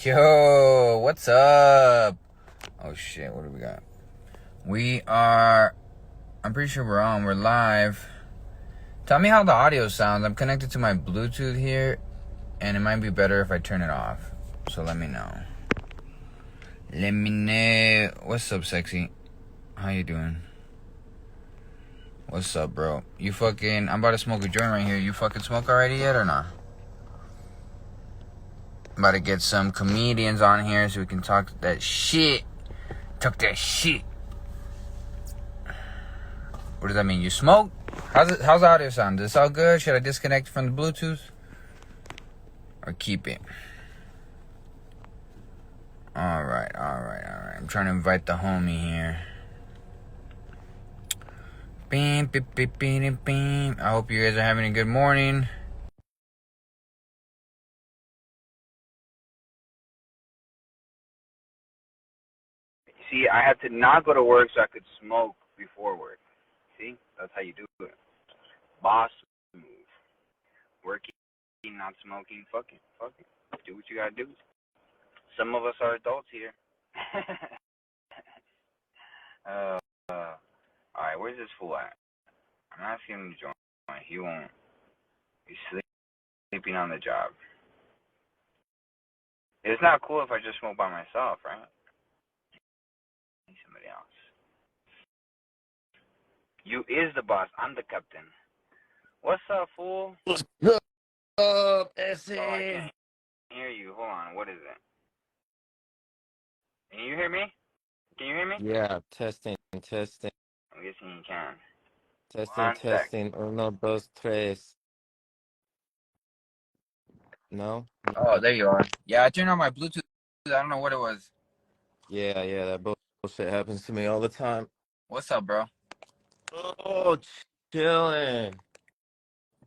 Yo, what's up? Oh shit, what do we got? I'm pretty sure we're on. We're live. Tell me how the audio sounds. I'm connected to my Bluetooth here, and it might be better if I turn it off. So let me know. Let me know. What's up, sexy? How you doing? What's up, bro? I'm about to smoke a joint right here. You fucking smoke already yet or not? I'm about to get some comedians on here so we can talk that shit. Talk that shit. What does that mean? You smoke? How's the audio sound? Does it sound good? Should I disconnect from the Bluetooth? Or keep it? Alright. I'm trying to invite the homie here. Beam, beep, beep, beam, beam. I hope you guys are having a good morning. See, I had to not go to work so I could smoke before work. See? That's how you do it. Boss move. Working, not smoking. Fuck it. Do what you gotta do. Some of us are adults here. Alright, where's this fool at? I'm asking him to join. He won't. He's sleeping on the job. It's not cool if I just smoke by myself, right? Need somebody else. You is the boss. I'm the captain. What's up, fool? What's up, Oh, I Essie? can't hear you. Hold on. What is it? Can you hear me? Yeah, testing. I'm guessing you can. One sec. Testing. Uno, dos, tres. No? Oh, there you are. Yeah, I turned on my Bluetooth. I don't know what it was. Yeah, that bullshit happens to me all the time. What's up, bro? Oh, chilling.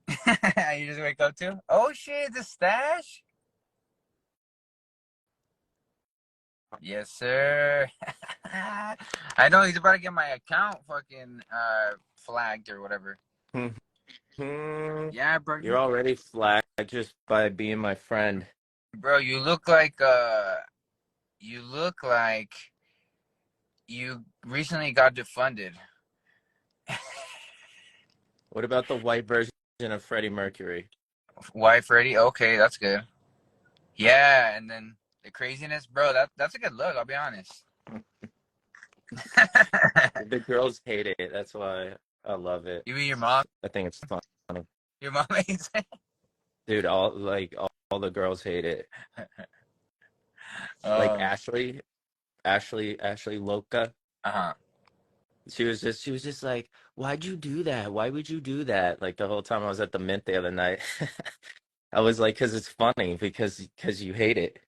You just wake up too? Oh shit, the stash? Yes, sir. I know he's about to get my account fucking flagged or whatever. Yeah, bro. You're already flagged just by being my friend. Bro, you look like you recently got defunded. What about the white version of Freddie Mercury? Why, Freddy? Okay, that's good. Yeah, and then the craziness, bro. That's a good look. I'll be honest. The girls hate it. That's why I love it. You mean your mom? I think it's funny. Your mom hates it. Dude, all the girls hate it. Like Um. Ashley Loca. Uh-huh. She was just like, why'd you do that? Why would you do that? Like the whole time I was at the Mint the other night. I was like, because it's funny, because you hate it.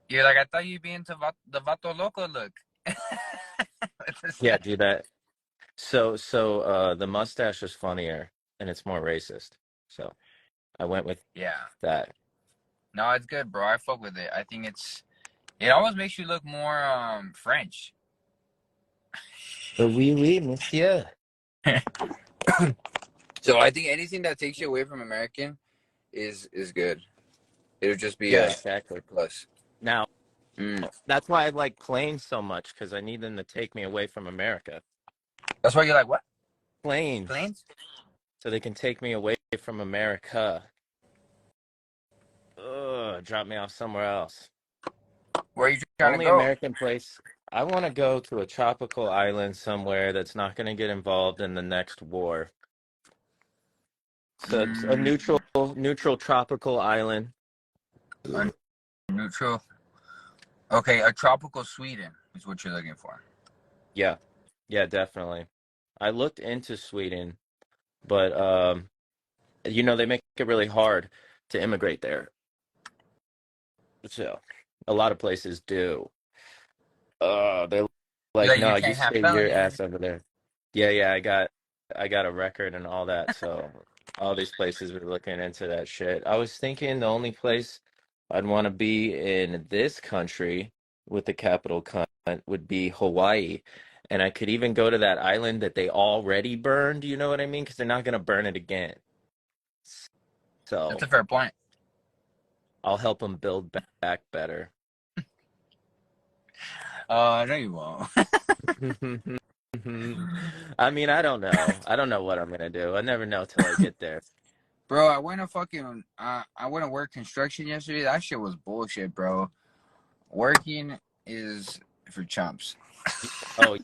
You're like, I thought you'd be into the Vato Loco look. Yeah, do that. So the mustache is funnier and it's more racist. So I went with Yeah. that. No, it's good, bro. I fuck with it. I think it always makes you look more French. Oui, monsieur. So I think anything that takes you away from American is good. It'll just be Yeah, a exactly. plus. Now, Mm. that's why I like planes so much, because I need them to take me away from America. That's why you're like, what? Planes, Planes? so they can take me away from America. Ugh, drop me off somewhere else. Where are you trying to Only go? American place. I want to go to a tropical island somewhere that's not going to get involved in the next war. So it's a Mm, neutral tropical island. a neutral. Okay, a tropical Sweden is what you're looking for. Yeah, definitely. I looked into Sweden, but they make it really hard to immigrate there. So a lot of places do. They're You like, like you no, you can't have stay your felonies. ass over there. Yeah, I got a record and all that. So all these places are looking into that shit. I was thinking the only place I'd want to be in this country with the capital would be Hawaii. And I could even go to that island that they already burned, you know what I mean? Because they're not going to burn it again. That's So a fair point. I'll help them build back better. No, you won't. I mean, I don't know. I don't know what I'm gonna do. I never know till I get there. Bro, I went to work construction yesterday. That shit was bullshit, bro. Working is for chumps. Oh,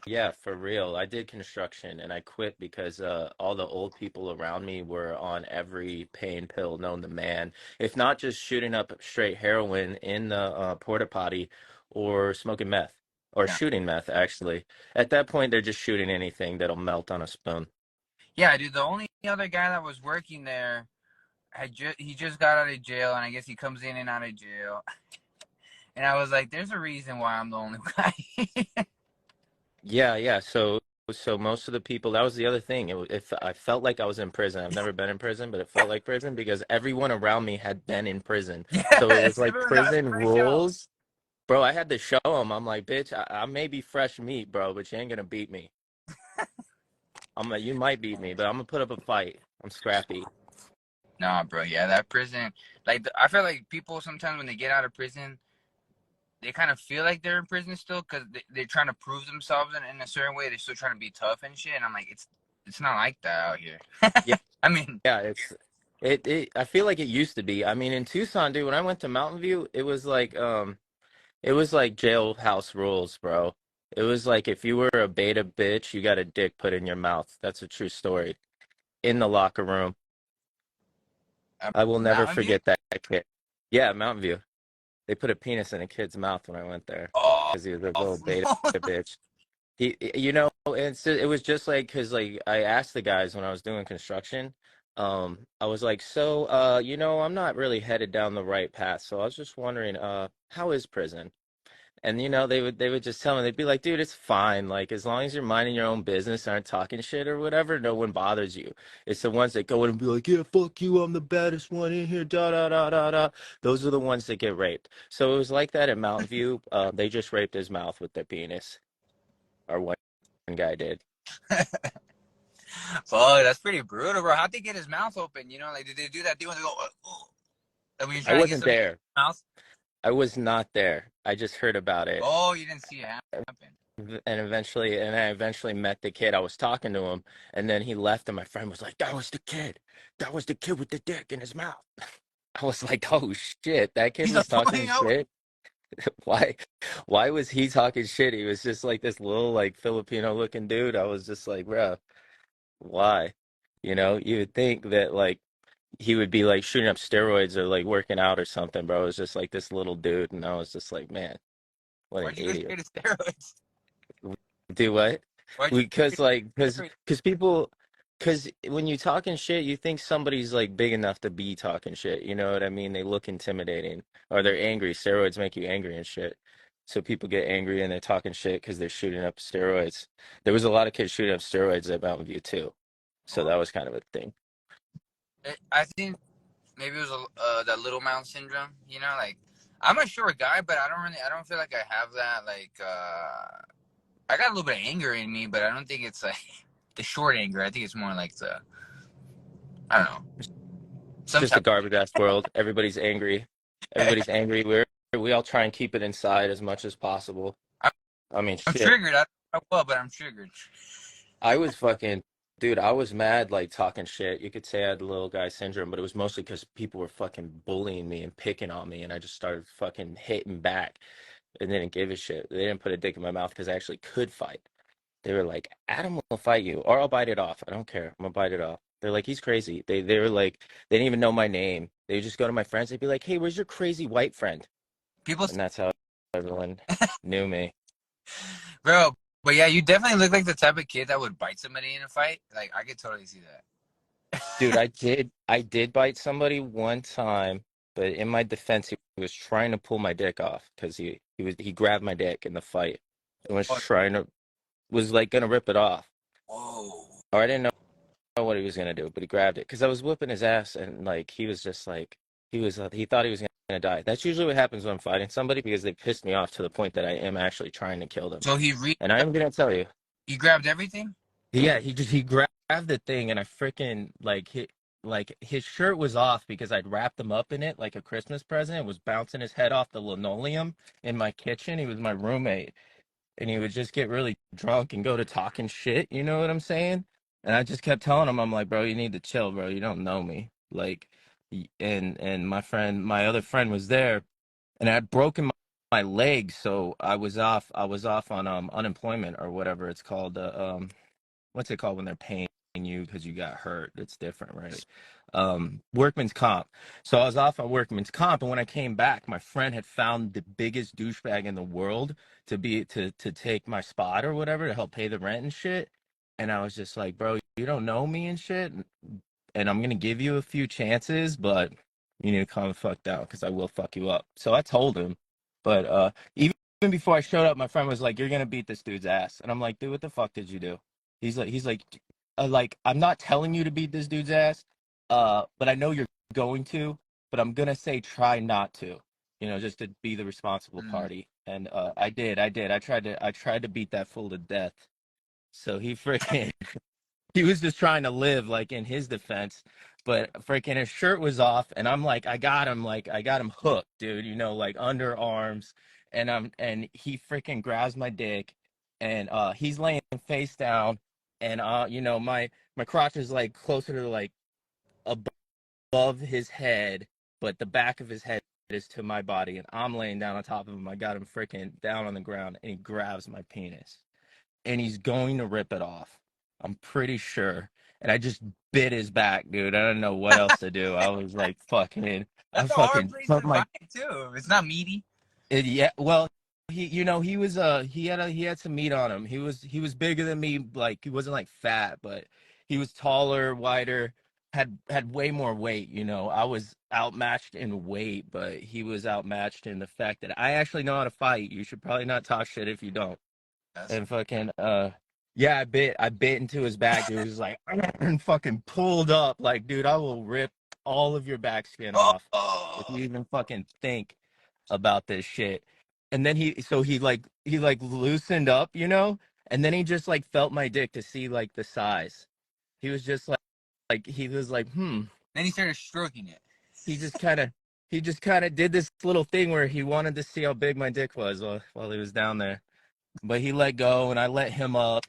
yeah, for real. I did construction and I quit because all the old people around me were on every pain pill known to man. If not just shooting up straight heroin in the porta potty or smoking meth or Yeah. shooting meth, actually. At that point, they're just shooting anything that'll melt on a spoon. Yeah, dude, the only other guy that was working there he just got out of jail, and I guess he comes in and out of jail. And I was like, there's a reason why I'm the only guy. Yeah, yeah. So most of the people, that was the other thing. If I felt like I was in prison. I've never been in prison, but it felt like prison because everyone around me had been in prison. So it was Yes, like everyone got prison fresh out. rules. Bro, I had to show him. I'm like, bitch, I may be fresh meat, bro, but you ain't gonna beat me. I'm like, you might beat me, but I'm gonna put up a fight. I'm scrappy. Nah, bro, yeah, that prison. I feel like people sometimes when they get out of prison, they kind of feel like they're in prison still because they're trying to prove themselves in a certain way. They're still trying to be tough and shit. And I'm like, it's not like that out here. Yeah, I mean, yeah, it I feel like it used to be. I mean, in Tucson, dude, when I went to Mountain View, it was like jailhouse rules, bro. It was like if you were a beta bitch, you got a dick put in your mouth. That's a true story. In the locker room. I will never Mountain View. forget that kid. Yeah, Mountain View. They put a penis in a kid's mouth when I went there Oh, because he was a little beta bitch. You know, and so it was just like because like I asked the guys when I was doing construction, I was like, so I'm not really headed down the right path, so I was just wondering, how is prison? And they would just tell me, they'd be like, dude, it's fine. Like as long as you're minding your own business, aren't talking shit or whatever, no one bothers you. It's the ones that go in and be like, yeah, fuck you, I'm the baddest one in here, da da da da da. Those are the ones that get raped. So it was like that at Mountain View. They just raped his mouth with their penis, or one guy did. oh, that's pretty brutal, bro. How'd they get his mouth open? You know, like did they do that thing when they go, oh, like when you're I trying to get wasn't something in there. your mouth? I was not there. I just heard about it. Oh, you didn't see it happen. I eventually met the kid. I was talking to him, and then he left, and my friend was like, "That was the kid. That was the kid with the dick in his mouth." I was like, "Oh shit, that kid He's like, was talking pulling out. shit." Why, why was he talking shit? He was just like this little like Filipino looking dude. I was just like, "Bro, why?" You would think that like he would be like shooting up steroids or like working out or something, bro. It was just like this little dude, and I was just like, man, what an Why'd you go idiot. straight to steroids? Do what? Why'd you go Because straight like to steroids? because people because when you talking shit, you think somebody's like big enough to be talking shit. You know what I mean? They look intimidating or they're angry. Steroids make you angry and shit. So people get angry and they're talking shit because they're shooting up steroids. There was a lot of kids shooting up steroids at Mountain View too. So that Oh, was kind of a thing. I think maybe it was that little mound syndrome. You know, like I'm a short guy, but I don't feel like I have that. Like, I got a little bit of anger in me, but I don't think it's like the short anger. I think it's more like I don't know, It's some just a type. garbage ass world. Everybody's angry. Everybody's angry. We all try and keep it inside as much as possible. I'm, I mean, I'm shit. triggered. I don't know what, but I'm triggered. I was fucking, dude, I was mad, like talking shit. You could say I had the little guy syndrome, but it was mostly because people were fucking bullying me and picking on me, and I just started fucking hitting back and didn't give a shit. They didn't put a dick in my mouth because I actually could fight. They were like, Adam will fight you, or I'll bite it off. I don't care. I'm gonna bite it off. They're like, he's crazy. They were like, they didn't even know my name. They would just go to my friends. They'd be like, hey, where's your crazy white friend? People, And that's how everyone knew me. bro. But yeah, you definitely look like the type of kid that would bite somebody in a fight. Like I could totally see that. Dude, I did bite somebody one time, but in my defense, he was trying to pull my dick off because he grabbed my dick in the fight and Oh, was like gonna rip it off. whoa. Or I didn't know what he was gonna do, but he grabbed it because I was whipping his ass and like he was just like he thought he was gonna die. That's usually what happens when I'm fighting somebody because they pissed me off to the point that I am actually trying to kill them. So And I am gonna tell you, he grabbed everything. yeah, he grabbed the thing and I freaking like hit. like his shirt was off because I'd wrapped him up in it like a Christmas present. It was bouncing his head off the linoleum in my kitchen. He was my roommate, and he would just get really drunk and go to talking shit. You know what I'm saying? And I just kept telling him, I'm like, bro, you need to chill, bro. You don't know me. Like, and my other friend was there, and I'd broken my leg, so I was off. I was off on unemployment or whatever it's called. What's it called when they're paying you because you got hurt? It's different, right? Workman's comp. So I was off on workman's comp, and when I came back, my friend had found the biggest douchebag in the world to take my spot or whatever to help pay the rent and shit. And I was just like, bro, you don't know me and shit, and I'm gonna give you a few chances, but you need to calm the fuck down because I will fuck you up. So I told him, but even before I showed up, my friend was like, "You're gonna beat this dude's ass," and I'm like, "Dude, what the fuck did you do?" He's like, I'm not telling you to beat this dude's ass, but I know you're going to, but I'm gonna say try not to, just to be the responsible Mm. party. And I did. I tried to beat that fool to death. So he freaking he was just trying to live like in his defense, but freaking his shirt was off, and I'm like I got him hooked, dude, like underarms, and he freaking grabs my dick, and he's laying face down, and my crotch is like closer to like above his head, but the back of his head is to my body, and I'm laying down on top of him. I got him freaking down on the ground, and he grabs my penis and he's going to rip it off. I'm pretty sure. And I just bit his back, dude. I don't know what else to do. I was like, I That's a hard fucking place put to my, bite too. It's not meaty. yeah. Well, he was, he had some meat on him. He was bigger than me. Like he wasn't like fat, but he was taller, wider, had way more weight. I was outmatched in weight, but he was outmatched in the fact that I actually know how to fight. You should probably not talk shit if you don't. That's And fucking yeah, I bit into his back, dude. It was like and fucking pulled up like, dude, I will rip all of your back skin off if you oh, even fucking think about this shit. And then he loosened up, and then he just like felt my dick to see like the size. He was just like he was like, then he started stroking it. he just kind of he just kind of did this little thing where he wanted to see how big my dick was while he was down there. But he let go and I let him up,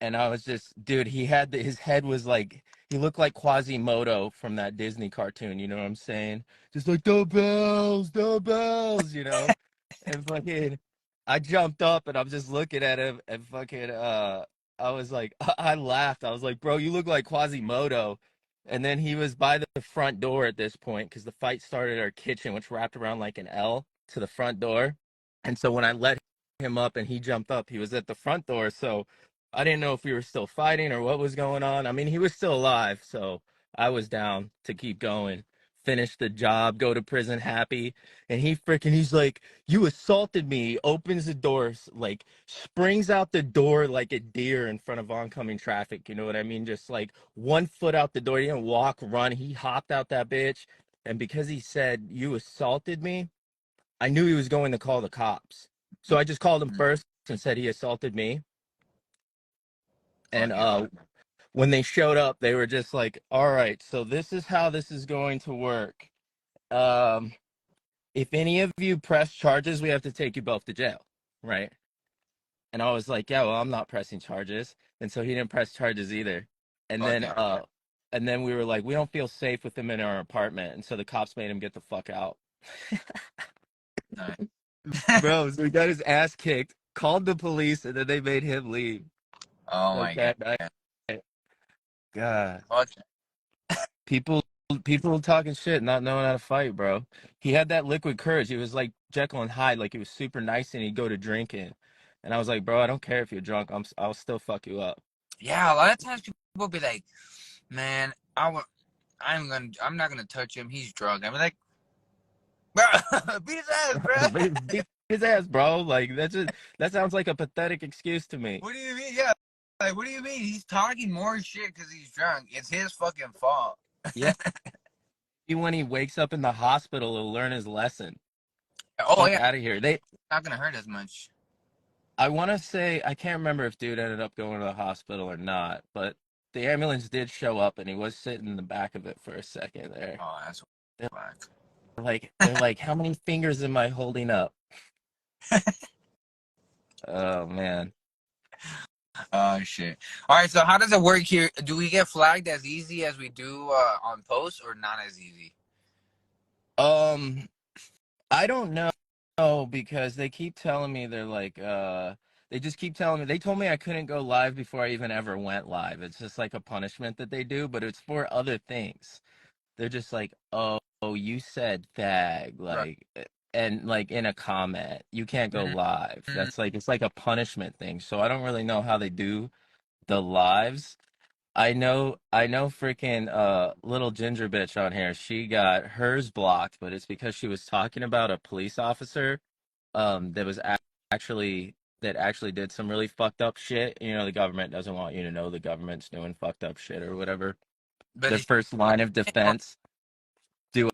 and I was just, dude, his head was like, he looked like Quasimodo from that Disney cartoon, you know what I'm saying? Just like the bells, and fucking I jumped up and I'm just looking at him, and fucking I was like I laughed. I was like, bro, you look like Quasimodo. And then he was by the front door at this point because the fight started at our kitchen, which wrapped around like an L to the front door. And so when I let him up and he jumped up, he was at the front door. So I didn't know if we were still fighting or what was going on. I mean, he was still alive, so I was down to keep going, finish the job, go to prison happy. And he's like, "You assaulted me." Opens the doors, like springs out the door like a deer in front of oncoming traffic. You know what I mean? Just like 1 foot out the door. He didn't walk, run. He hopped out that bitch. And because he said, "You assaulted me," I knew he was going to call the cops. So I just called him first and said he assaulted me. And Fuck yeah. when they showed up, they were just like, "All right, so this is how this is going to work. Um, if any of you press charges, we have to take you both to jail, right?" And I was like, "Yeah, well, I'm not pressing charges." And so he didn't press charges either. And Fuck then yeah. we were like, "We don't feel safe with him in our apartment." And so the cops made him get the fuck out. Nice. Bro, so he got his ass kicked, called the police, and then they made him leave. Oh Like my god. that night. God. Fuck. People people talking shit, not knowing how to fight, bro. He had that liquid courage. He was like Jekyll and Hyde, like he was super nice and he'd go to drinking. And I was like, bro, I don't care if you're drunk. I'll still fuck you up. Yeah, a lot of times people be like, "Man, I'm not gonna touch him. He's drunk." I'm like, "Bro, beat his ass, bro." Beat his ass, bro. Like that sounds like a pathetic excuse to me. What do you mean? Yeah, like what do you mean? He's talking more shit because he's drunk. It's his fucking fault. Yeah. When he wakes up in the hospital, he'll learn his lesson. Oh Fuck yeah, out of here. not gonna hurt as much. I want to say I can't remember if dude ended up going to the hospital or not, but the ambulance did show up, and he was sitting in the back of it for a second there. Oh, that's They're whack. they're like, how many fingers am I holding up? Oh man. Oh shit. All right, so how does it work here? Do we get flagged as easy as we do on post, or not as easy? I don't know because they keep telling me they're like they just keep telling me they told me I couldn't go live before I even ever went live. It's just like a punishment that they do, but it's for other things. They're just like, "Oh, you said fag," Right. like and like in a comment, you can't go live. Mm-hmm. That's like it's like a punishment thing. So I don't really know how they do the lives. I know freaking little ginger bitch on here. She got hers blocked, but it's because she was talking about a police officer that was actually that actually did some really fucked up shit. You know, the government doesn't want you to know the government's doing fucked up shit or whatever. But Their first line of defense, do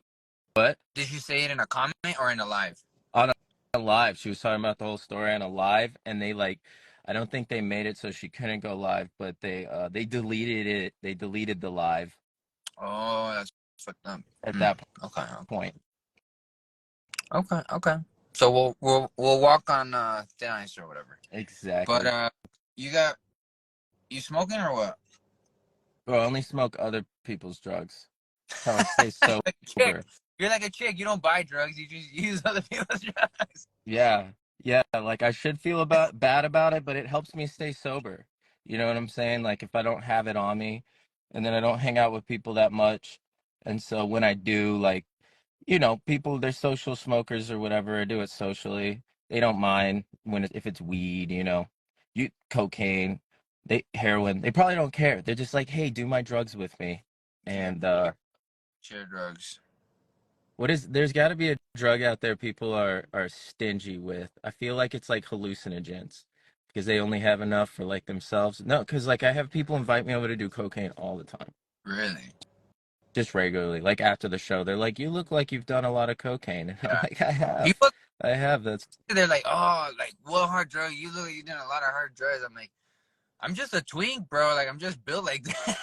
what? did you say it in a comment or in a live? On a live. She was talking about the whole story on a live, and they like I don't think they made it so she couldn't go live, but they deleted it. They deleted the live Oh, that's fucked up. at that Okay, point. okay, okay. So we'll walk on thin ice or whatever. But Exactly. you smoking or what? Bro, I only smoke other people's drugs. That's how I stay Like a chick. sober. You're like a chick. You don't buy drugs. You just use other people's drugs. Yeah. Yeah. Like I should feel bad about it, but it helps me stay sober. You know what I'm saying? Like if I don't have it on me and then I don't hang out with people that much. And so when I do, like, people, they're social smokers or whatever. I do it socially. They don't mind if it's weed, cocaine, heroin. They probably don't care. They're just like, hey, do my drugs with me. Yeah, And share drugs. there's got to be a drug out there people are stingy with. I feel like it's like hallucinogens because they only have enough for like themselves. No, because like I have people invite me over to do cocaine all the time, Really? just regularly. Like after the show, they're like, "You look like you've done a lot of cocaine," and I'm Yeah. like, "I have, People, I have." That's they're like, oh, like what hard drug? You look like you done a lot of hard drugs. I'm like, I'm just a twink, bro. Like I'm just built like that.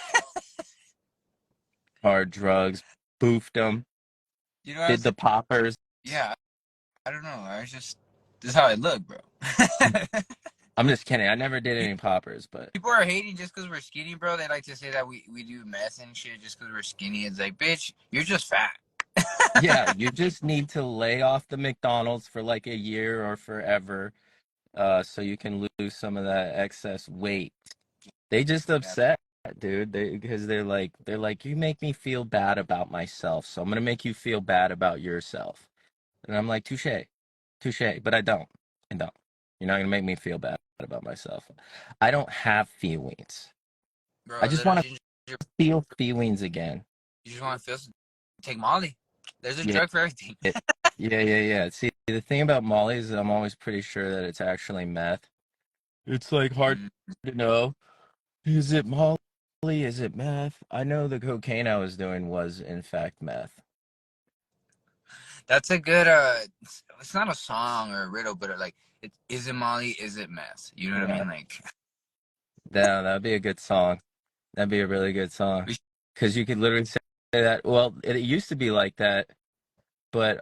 hard drugs. Boofed them. You know what I'm Did saying? the poppers. Yeah. I don't know. I just this is how I look, bro. I'm just kidding. I never did any poppers, but People are hating just because we're skinny, bro. They like to say that we do meth and shit just because we're skinny. It's like, bitch, you're just fat. yeah, you just need to lay off the McDonald's for like a year or forever, so you can lose some of that excess weight. They just Yeah, upset, dude. Because they're like, you make me feel bad about myself, so I'm gonna make you feel bad about yourself. And I'm like, touche, touche. But I don't. I don't. You're not gonna make me feel bad about myself. I don't have feelings. I bro. just Little want to ginger, feel feelings again. you just want to feel. Take Molly. There's a Yeah. drug for everything. Yeah, yeah, yeah. See, the thing about Molly is that I'm always pretty sure that it's actually meth. It's like hard Mm. to know. Is it Molly? Is it meth? I know the cocaine I was doing was in fact meth. That's a good. It's not a song or a riddle, but like, is it Molly? Is it meth? You know what I Yeah, mean? Like, that'd be a good song. That'd be a really good song we because you could literally say that. Well, it used to be like that, but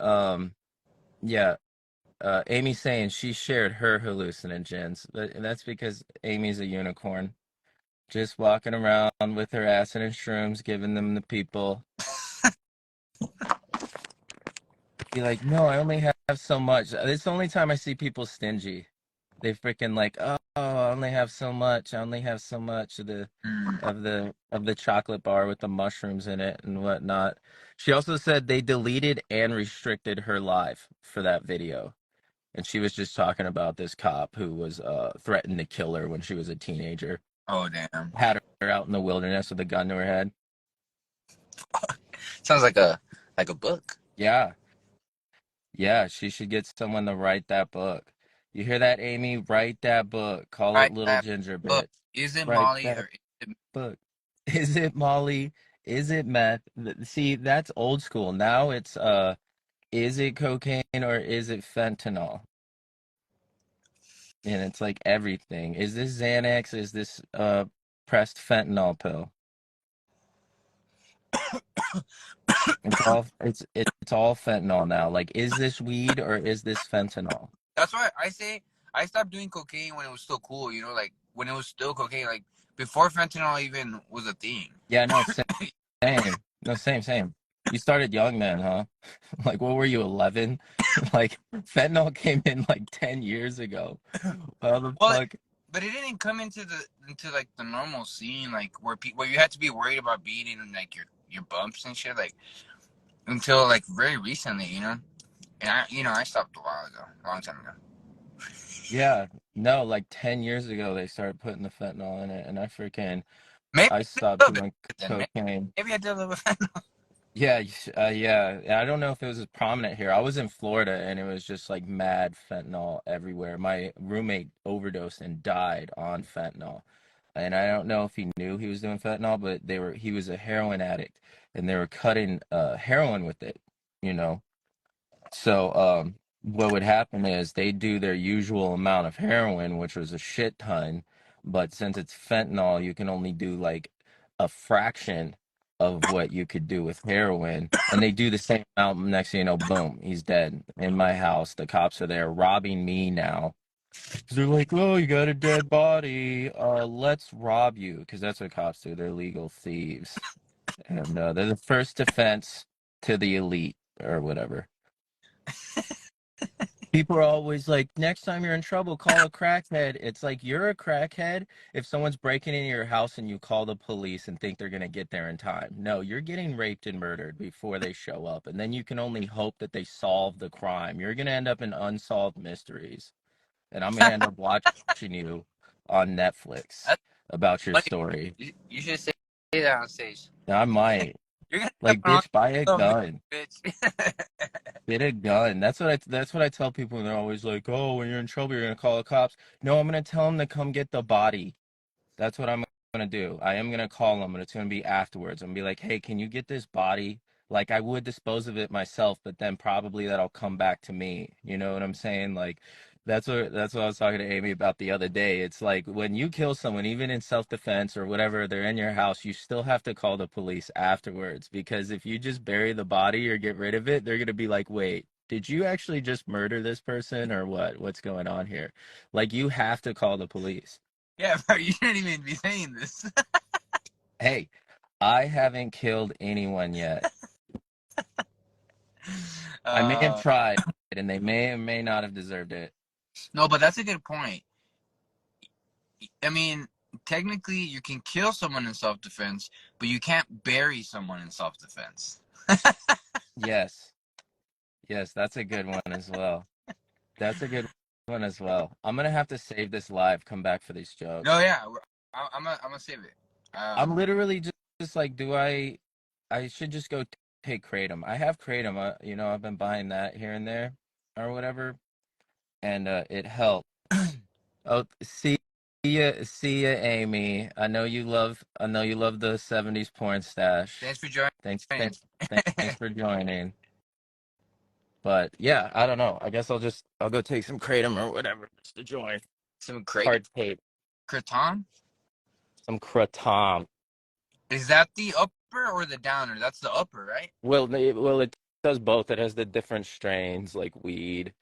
yeah. Amy's saying she shared her hallucinogens, but that's because Amy's a unicorn, just walking around with her acid and shrooms, giving them to people. Be like, no, I only have so much. It's the only time I see people stingy. They freaking like, oh, I only have so much. I only have so much of the mm. chocolate bar with the mushrooms in it and whatnot. She also said they deleted and restricted her live for that video. And she was just talking about this cop who was threatened to kill her when she was a teenager. Oh damn. Had her out in the wilderness with a gun to her head. Sounds like a book. Yeah. Yeah, she should get someone to write that book. You hear that, Amy? Write that book. Call it Right. Little That Ginger book. Bitch. Is it Write Molly that or is it book. Is it Molly? Is it meth? See, that's old school. Now it's is it cocaine or is it fentanyl? And it's like everything. Is this Xanax? Is this pressed fentanyl pill. It's all fentanyl now. Like, is this weed or is this fentanyl? That's why I say I stopped doing cocaine when it was still cool. You know, like when it was still cocaine, like before fentanyl even was a thing. Yeah, no, same. No, same. You started young then, huh? Like, what were you, 11? Like, fentanyl came in like 10 years ago. How the Well, fuck? but it didn't come into like the normal scene, like where you had to be worried about beating like your bumps and shit, like until like very recently, you know. And I stopped a while ago, a long time ago. Yeah, no, like 10 years ago they started putting the fentanyl in it, and Maybe I a stopped little bit doing then. cocaine. Maybe I did a little bit. Yeah, yeah. I don't know if it was as prominent here. I was in Florida, and it was just like mad fentanyl everywhere. My roommate overdosed and died on fentanyl, and I don't know if he knew he was doing fentanyl, but he was a heroin addict, and they were cutting heroin with it, you know. So, what would happen is they do their usual amount of heroin, which was a shit ton, but since it's fentanyl, you can only do like a fraction of what you could do with heroin. And they do the same amount. Next thing you know, boom, he's dead in my house. The cops are there robbing me now. 'Cause they're like, "Oh, you got a dead body. Let's rob you." Because that's what cops do. They're legal thieves, and they're the first defense to the elite or whatever. People are always like, next time you're in trouble, call a crackhead. It's like, you're a crackhead if someone's breaking into your house and you call the police and think they're going to get there in time. No, you're getting raped and murdered before they show up. And then you can only hope that they solve the crime. You're going to end up in unsolved mysteries. And I'm going to end up watching you on Netflix That's about your funny. story. You should say that on stage. I might. You're gonna Like, come bitch, buy a on, gun. bitch. Get a gun. That's what I tell people, and they're always like, "Oh, when you're in trouble, you're gonna call the cops." No, I'm gonna tell them to come get the body. That's what I'm gonna do. I am gonna call them, but it's gonna be afterwards. I'm gonna be like, "Hey, can you get this body?" Like I would dispose of it myself, but then probably that'll come back to me. You know what I'm saying? Like that's what I was talking to Amy about the other day. It's like when you kill someone, even in self-defense or whatever, they're in your house, you still have to call the police afterwards because if you just bury the body or get rid of it, they're gonna be like, "Wait, did you actually just murder this person or what? What's going on here?" Like you have to call the police. Yeah, bro, you shouldn't even be saying this. Hey, I haven't killed anyone yet. I may have Uh, tried, and they may or may not have deserved it. no, but that's a good point. I mean, technically, you can kill someone in self-defense, but you can't bury someone in self-defense. Yes, yes, that's a good one as well. That's a good one as well. I'm gonna have to save this live, come back for these No, jokes. yeah, I'm gonna save it. I'm literally just like, I should just go take Kratom. I have Kratom, I've been buying that here and there or whatever, and it helped. Oh, see ya, Amy. I know you love the 70s porn stash. Thanks for joining. Thanks for joining. But yeah, I don't know. I guess I'll go take some kratom or whatever just to join. Some crate. Hard tape, Kratom? some kratom. Is that the upper or the downer? That's the upper, right? It does both. It has the different strains like weed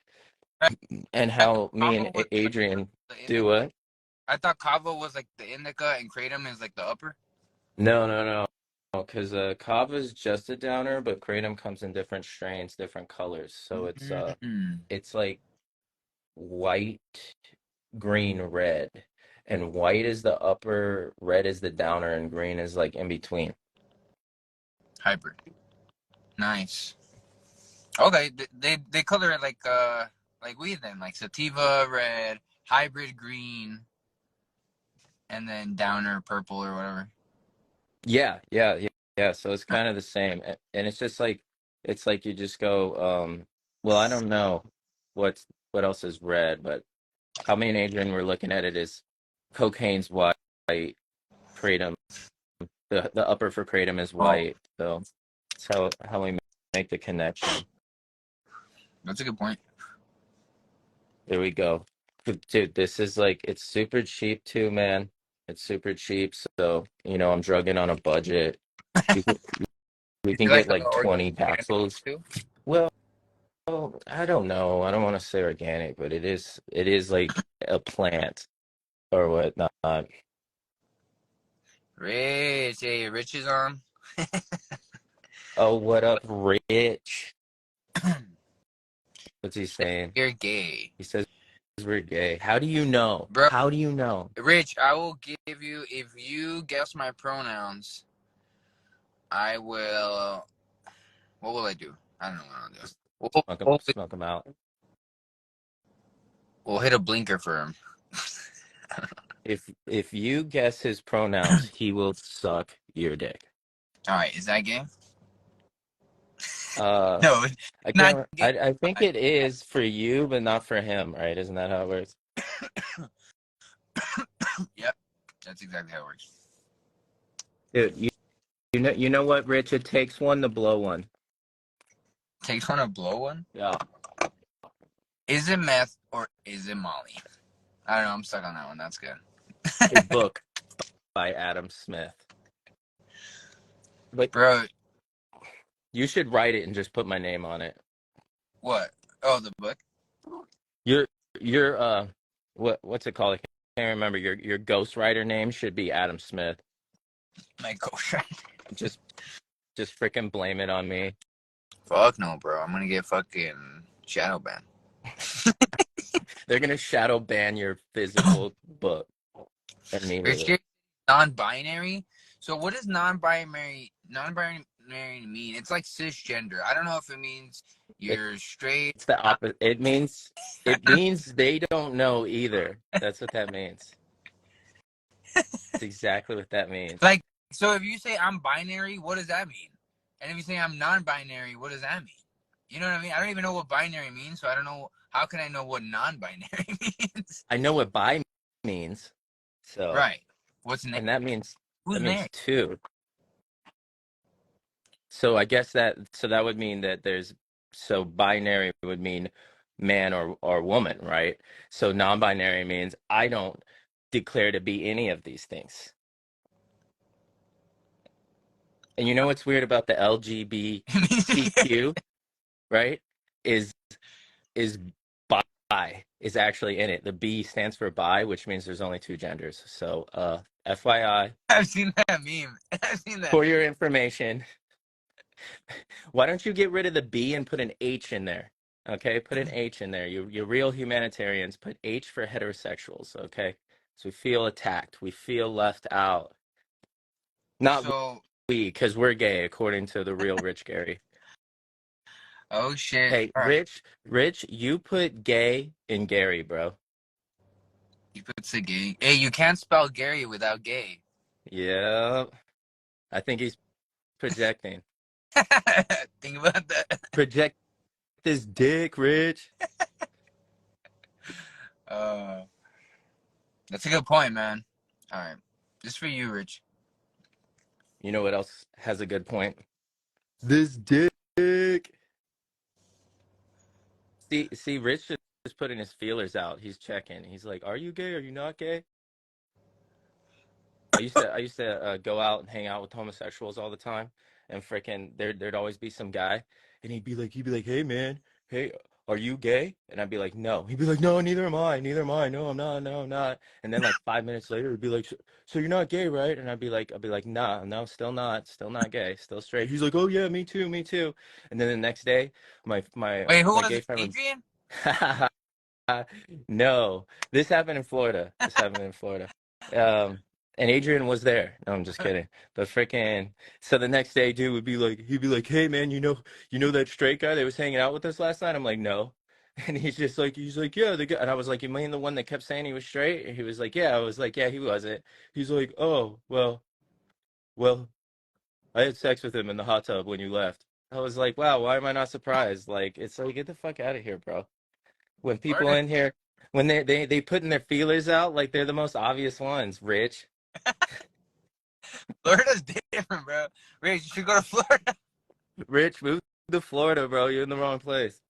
and I thought how me kava and was like Adrian the do indica. it. I thought kava was like the indica and kratom is like the upper. No. Because kava is just a downer, but kratom comes in different strains, different colors. So Mm-hmm. it's like white, green, red. And white is the upper, red is the downer, and green is like in between. Hybrid. Nice. Okay, they color it like weed then, like sativa red, hybrid green, and then downer purple or whatever. Yeah. So it's kind of the same. And it's just like it's like you just go, well, I don't know what else is red, but how me and Adrian were looking at it is cocaine's white, kratom, the upper for kratom is Oh, white. So that's how we make the connection. that's a good point. There we go. Dude, this is like it's super cheap too, man. It's super cheap, so I'm drugging on a budget. We can we Is can it get like like 20 organic capsules. too? Well, I don't know. I don't want to say organic, but it is like a plant or whatnot. Rich, hey, Rich is on. Oh, what up, Rich? What's he saying? You're gay, He says we're gay. How do you know? bro. How do you know? Rich, I will give you if you guess my pronouns. I will. What will I do? I don't know what I'll do. We'll, we'll, Smoke him out. we'll hit a blinker for him. If you guess his pronouns, he will suck your dick. All right, is that gay? Uh, No, I not can't. gay. I think it is for you, but not for him, right? Isn't that how it works? Yep, that's exactly how it works. Dude, you know what, Rich? It takes one to blow one. Takes one to blow one. Yeah. Is it meth or is it Molly? I don't know. I'm stuck on that one. That's good. A book by Adam Smith. But Bro, you should write it and just put my name on it. what? Oh, the book? Your what's it called? I can't remember. Your ghostwriter name should be Adam Smith. My ghostwriter. Just freaking blame it on me. Fuck no, bro. I'm gonna get fucking shadow banned. They're gonna shadow ban your physical book immediately. Rich, non-binary. So what does non-binary mean? It's like cisgender. I don't know if it means you're straight. It's the opposite. It means they don't know either. That's what that means. It's exactly what that means. Like, so if you say I'm binary, what does that mean? And if you say I'm non-binary, what does that mean? You know what I mean? I don't even know what binary means, so I don't know. How can I know what non-binary means? I know what bi means. So right. What's next? and that means Who's next? two. So I guess that would mean that binary would mean man or woman, right? So non-binary means I don't declare to be any of these things. And you know what's weird about the LGBTQ, right? Is bi is actually in it. The B stands for bi, which means there's only two genders. So FYI. I've seen that meme. I've seen that. For your information. Why don't you get rid of the B and put an H in there? Okay, put an H in there. You real humanitarians, put H for heterosexuals, okay? So we feel attacked. We feel left out. Not we, because we're gay, according to the real Rich Gary. Oh, shit. Hey, Rich, you put gay in Gary, bro. You put the gay. Hey, you can't spell Gary without gay. Yeah. I think he's projecting. Think about that. Project this dick, Rich. That's a good point, man. All right. This for you, Rich. You know what else has a good point? This dick. See, Rich just putting his feelers out. He's checking. He's like, "Are you gay? Are you not gay?" I used to go out and hang out with homosexuals all the time, and freaking there'd always be some guy, and he'd be like, "Hey man, hey, are you gay?" And I'd be like, "No." He'd be like, "No, neither am I. No, I'm not. No, I'm not." And then like 5 minutes later, he'd be like, "So you're not gay, right?" And I'd be like, "Nah, no, still not gay, still straight." He's like, "Oh yeah, me too." And then the next day, my Wait, who was gay it? friend Adrian? No, this happened in Florida. And Adrian was there. No, I'm just kidding. But freaking, so the next day, dude he'd be like, "Hey man, you know that straight guy that was hanging out with us last night?" I'm like, "No." And he's like, "Yeah, the guy." And I was like, "You mean the one that kept saying he was straight?" And he was like, "Yeah." I was like, "Yeah, he wasn't." He's like, "Oh, well, I had sex with him in the hot tub when you left." I was like, "Wow, why am I not surprised?" Like, it's like, get the fuck out of here, bro. When people in here, when they putting their feelers out, like they're the most obvious ones, Rich. Florida's different, bro. Rich, you should go to Florida. Rich, move to Florida, bro. You're in the wrong place.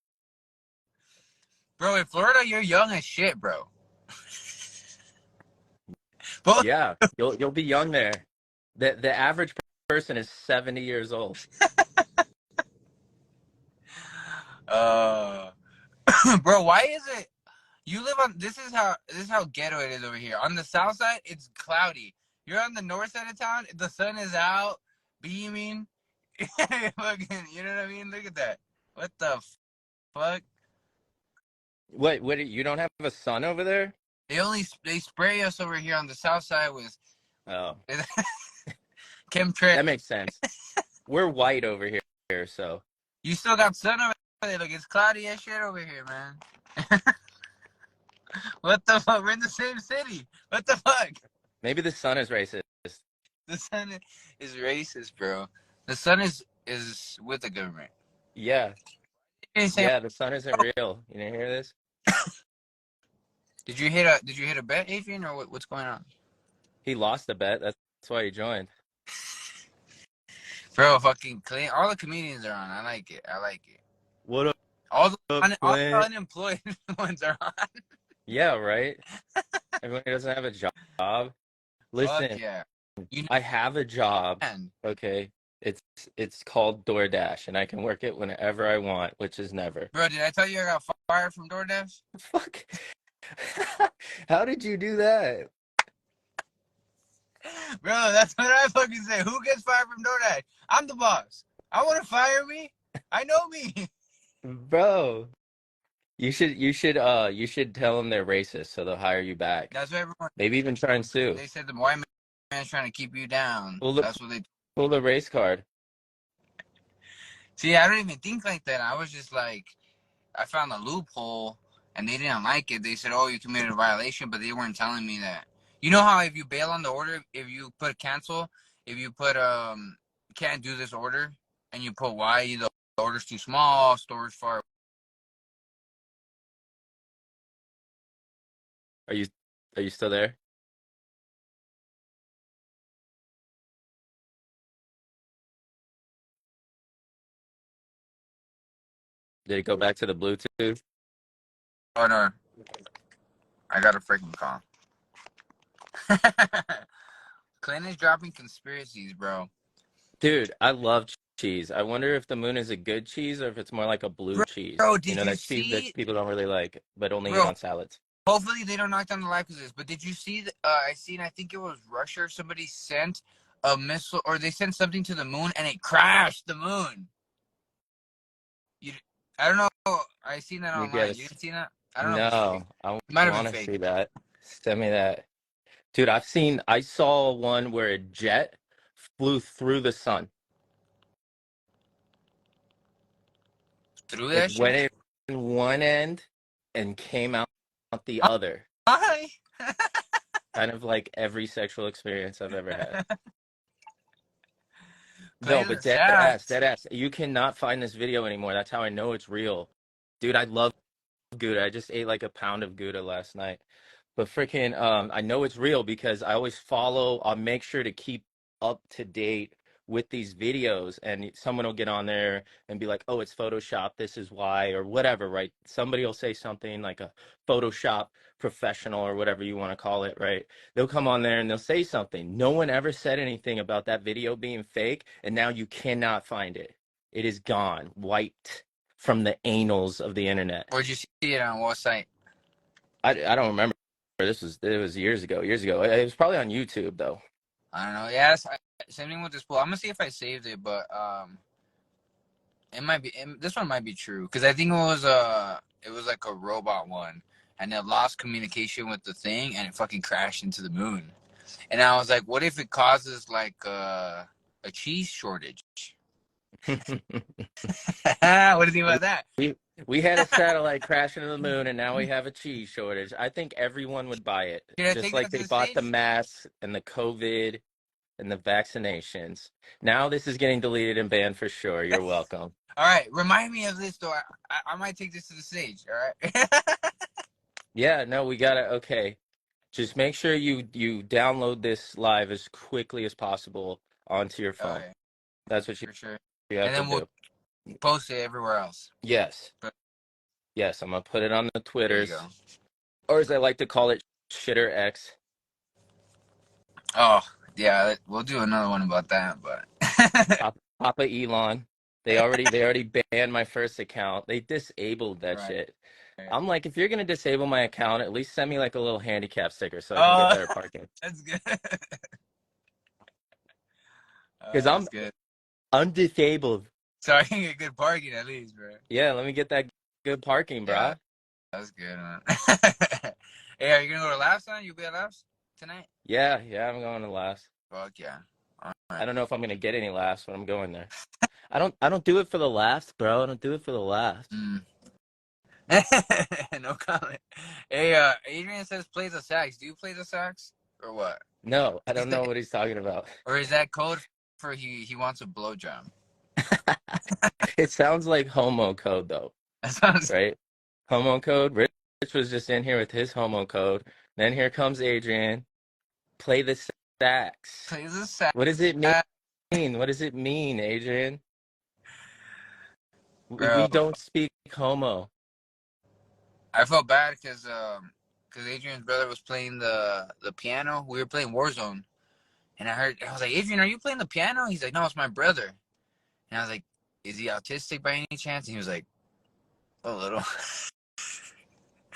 Bro, in Florida, you're young as shit, bro. Both. Yeah, you'll be young there. The average person is 70 years old. Bro, why is it you live on this is how ghetto it is over here. On the south side, it's cloudy. You're on the north side of town, the sun is out, beaming. Fucking, you know what I mean? Look at that. What the fuck? What you don't have a sun over there? They spray us over here on the south side with Oh, chemtrail. that makes sense. We're white over here, so You still got sun over there. Look, it's cloudy as shit over here, man. What the fuck? We're in the same city. What the fuck? maybe the sun is racist. The sun is racist, bro. The sun is with the government. Yeah, You didn't say, yeah, the sun isn't real. You didn't hear this? did you hit a bet, Adrian, or what's going on? He lost the bet. That's why he joined. Bro, fucking clean. All the comedians are on. I like it. I like it. What up, All the Clint? unemployed ones are on. Yeah, right. Everyone who doesn't have a job. Fuck Listen, yeah. You I have a job. can. Okay, it's called DoorDash, and I can work it whenever I want, which is never. Bro, did I tell you I got fired from DoorDash? Fuck. How did you do that? Bro, that's what I fucking say. Who gets fired from DoorDash? I'm the boss. I want to fire me. I know me. Bro, you should tell them they're racist so they'll hire you back. That's what everyone. Maybe even try and sue. They said the white man's trying to keep you down. That's what they. Pull the race card. See, I don't even think like that. I was just like, I found a loophole, and they didn't like it. They said, "Oh, you committed a violation," but they weren't telling me that. You know how if you bail on the order, if you put cancel, if you put can't do this order, and you put why the order's too small, storage far. Are you still there? Did it go back to the Bluetooth? Oh no, I got a freaking call. Clint is dropping conspiracies, bro. Dude, I love cheese. I wonder if the moon is a good cheese or if it's more like a blue cheese. Bro, did you that see cheese that people don't really like, but only eat bro, on salads. hopefully they don't knock down the life of this. But did you see? I think it was Russia or somebody sent a missile, or they sent something to the moon and it crashed the moon. I don't know. I seen that online. You didn't see that? I don't know. No, I Might have want been to fake. see that. Send me that. Dude, I saw one where a jet flew through the sun. Through that It shit? went in one end and came out the other. Hi. Kind of like every sexual experience I've ever had. Play No, the but dead stats. ass. You cannot find this video anymore. That's how I know it's real. Dude, I love Gouda. I just ate like a pound of Gouda last night. But freaking, I know it's real because I always I'll make sure to keep up to date with these videos, and someone will get on there and be like, oh, it's Photoshop, this is why, or whatever, right? Somebody will say something like a Photoshop professional or whatever you want to call it, right? They'll come on there and they'll say something. No one ever said anything about that video being fake, and now you cannot find it. It is gone, wiped from the annals of the internet. Where'd you see it on? What site? I don't remember. It was years ago. It was probably on YouTube though. I don't know. Yeah, same thing with this pool. I'm gonna see if I saved it, but it might be. This one might be true because I think it was like a robot one, and it lost communication with the thing, and it fucking crashed into the moon. And I was like, what if it causes like a cheese shortage? What do you think about that? We had a satellite crash into the moon, and now we have a cheese shortage. I think everyone would buy it, just like they bought the masks and the COVID and the vaccinations. Now this is getting deleted and banned for sure. You're welcome. All right, remind me of this though. I might take this to the stage. All right. Yeah, no, we gotta. Okay, just make sure you download this live as quickly as possible onto your phone. Okay. That's what you For sure. have And then to we'll post it everywhere else. Yes. Good. Yes, I'm gonna put it on the Twitters, There you go. or as I like to call it, Shitter X. Oh, yeah, we'll do another one about that, but Papa Elon. They already banned my first account. They disabled that right. shit. I'm like, if you're gonna disable my account, at least send me like a little handicap sticker so I can get Oh, better parking. that's good. Because That's good. I'm disabled. So I can get good parking at least, bro. Yeah, let me get that good parking, Yeah, brah. that's good, man. Hey, are you gonna go to Laughs on? You be at Laughs tonight? Yeah, I'm going to laughs. Fuck yeah. All I right. don't know if I'm gonna get any laughs, but I'm going there. I don't do it for the laughs, bro. I don't do it for the laughs. Mm. No comment. Hey, Adrian says play the sax. Do you play the sax or what? No, I Is don't know that, what he's talking about. or is that code for he wants a blowjob? It sounds like homo code though, That sounds right? Homo code. Rich was just in here with his homo code. Then here comes Adrian. Play the sax. play the sax. What does it mean? What does it mean, Adrian? We Bro, don't speak homo. I felt bad because Adrian's brother was playing the piano. We were playing Warzone, and I was like, Adrian, are you playing the piano? He's like, no, it's my brother. And I was like, is he autistic by any chance? And he was like, a little.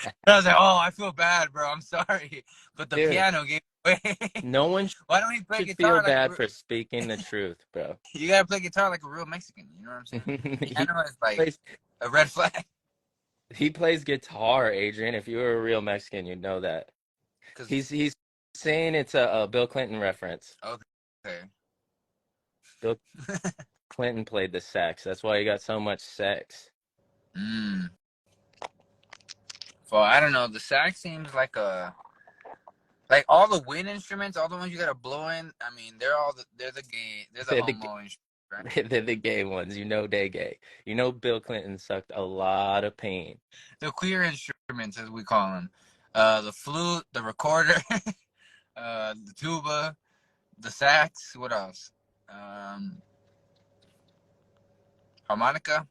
And I was like, oh, I feel bad, bro. I'm sorry, but the Dude, piano gave away. no one Why don't he play should feel guitar like bad for speaking the truth, bro. you gotta play guitar like a real Mexican? You know what I'm saying? he Piano is like plays a red flag. he plays guitar, Adrian. If you were a real Mexican, you'd know that. Cause He's saying it's a Bill Clinton reference. okay. Bill Clinton played the sax. That's why he got so much sex. Mm. Well, I don't know. The sax seems like all the wind instruments, all the ones you gotta blow in. I mean, they're the They're the homo instruments, right? they're the gay ones. You know they gay. You know Bill Clinton sucked a lot of pain. The queer instruments, as we call them. The flute, the recorder, the tuba, the sax. What else? Harmonica.